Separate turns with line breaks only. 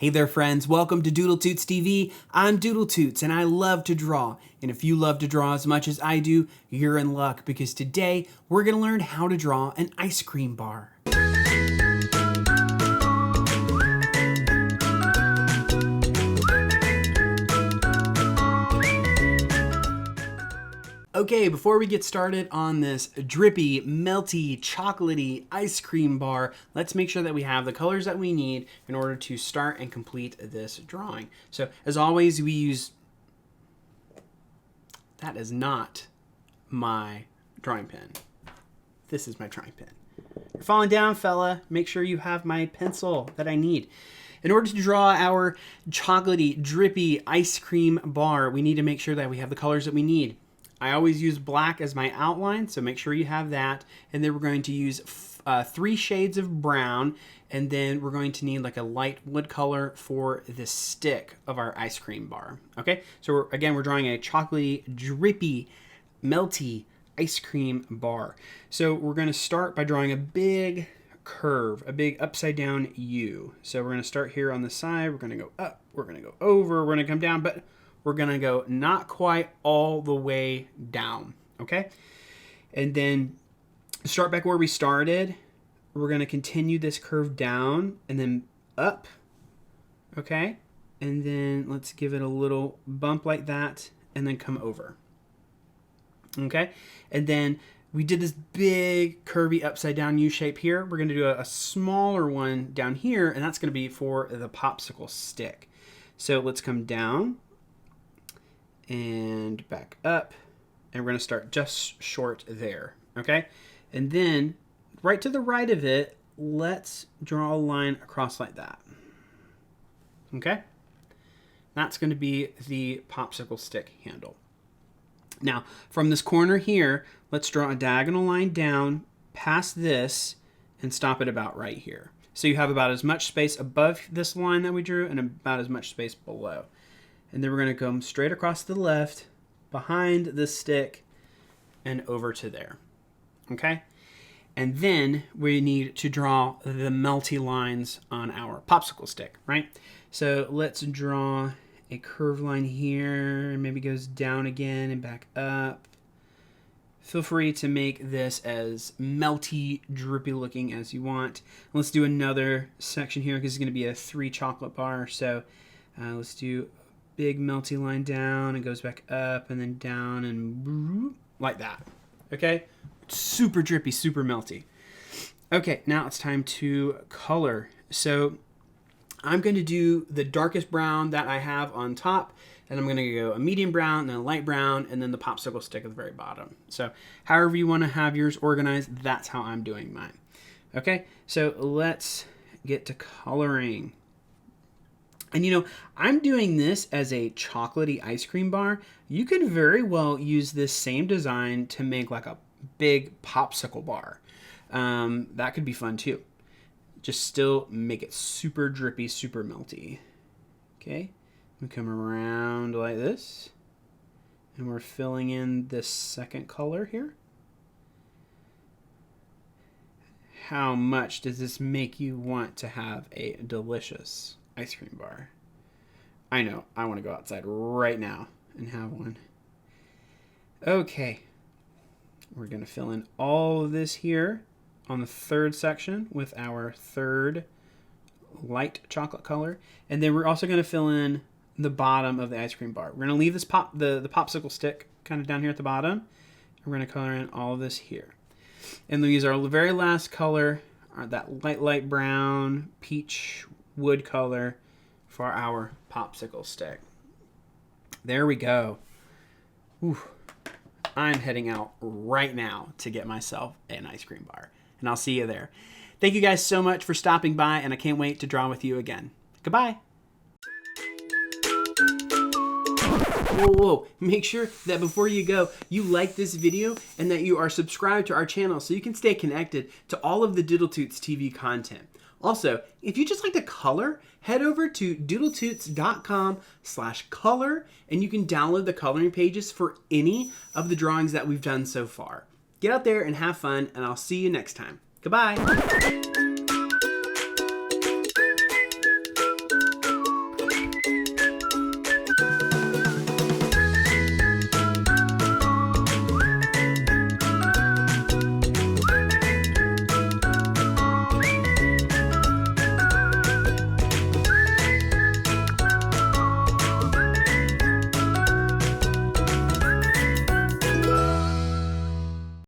Hey there friends, welcome to DoodleToots TV. I'm DoodleToots and I love to draw. And if you love to draw as much as I do, you're in luck because today we're gonna learn how to draw an ice cream bar. Okay, before we get started on this drippy, melty, chocolatey ice cream bar, let's make sure that we have the colors that we need in order to start and complete this drawing. So, as always, we use... That is not my drawing pen. This is my drawing pen. You're falling down, fella. Make sure you have my pencil that I need. In order to draw our chocolatey, drippy ice cream bar, we need to make sure that we have the colors that we need. I always use black as my outline, so make sure you have that. And then we're going to use 3 shades of brown, and then we're going to need like a light wood color for the stick of our ice cream bar. Okay, so we're drawing a chocolatey, drippy, melty ice cream bar. So we're going to start by drawing a big curve, a big upside down U. So we're going to start here on the side. We're going to go up, we're going to go over, we're going to come down, but we're gonna go not quite all the way down, okay? And then start back where we started. We're gonna continue this curve down and then up, okay? And then let's give it a little bump like that and then come over, okay? And then we did this big curvy upside down U shape here. We're gonna do a smaller one down here, and that's gonna be for the popsicle stick. So let's come down and back up, and we're going to start just short there, okay? And then right to the right of it, let's draw a line across like that, okay? That's going to be the popsicle stick handle. Now, from this corner here, let's draw a diagonal line down past this and stop it about right here. So you have about as much space above this line that we drew and about as much space below. And then we're going to come straight across to the left, behind the stick, and over to there. Okay? And then we need to draw the melty lines on our popsicle stick, right? So let's draw a curved line here, and maybe goes down again and back up. Feel free to make this as melty, drippy looking as you want. Let's do another section here because it's going to be a 3 chocolate bar. So let's do big melty line down, and goes back up and then down and like that. Okay, super drippy, super melty. Okay, now it's time to color. So I'm going to do the darkest brown that I have on top, and I'm going to go a medium brown, then a light brown, and then the popsicle stick at the very bottom. So however you want to have yours organized, that's how I'm doing mine. Okay, so let's get to coloring. And you know, I'm doing this as a chocolatey ice cream bar. You could very well use this same design to make like a big popsicle bar. That could be fun too. Just still make it super drippy, super melty. Okay, we come around like this. And we're filling in this second color here. How much does this make you want to have a delicious ice cream bar? I know, I want to go outside right now and have one. Okay, we're going to fill in all of this here on the third section with our third light chocolate color, and then we're also going to fill in the bottom of the ice cream bar. We're going to leave this the popsicle stick kind of down here at the bottom, and we're going to color in all of this here. And we'll use our very last color, that light brown peach wood color, for our popsicle stick. There we go. Ooh, I'm heading out right now to get myself an ice cream bar, and I'll see you there. Thank you guys so much for stopping by, and I can't wait to draw with you again. Goodbye. Whoa, make sure that before you go, you like this video and that you are subscribed to our channel so you can stay connected to all of the DoodleToots TV content. Also, if you just like to color, head over to DoodleToots.com/color, and you can download the coloring pages for any of the drawings that we've done so far. Get out there and have fun, and I'll see you next time. Goodbye.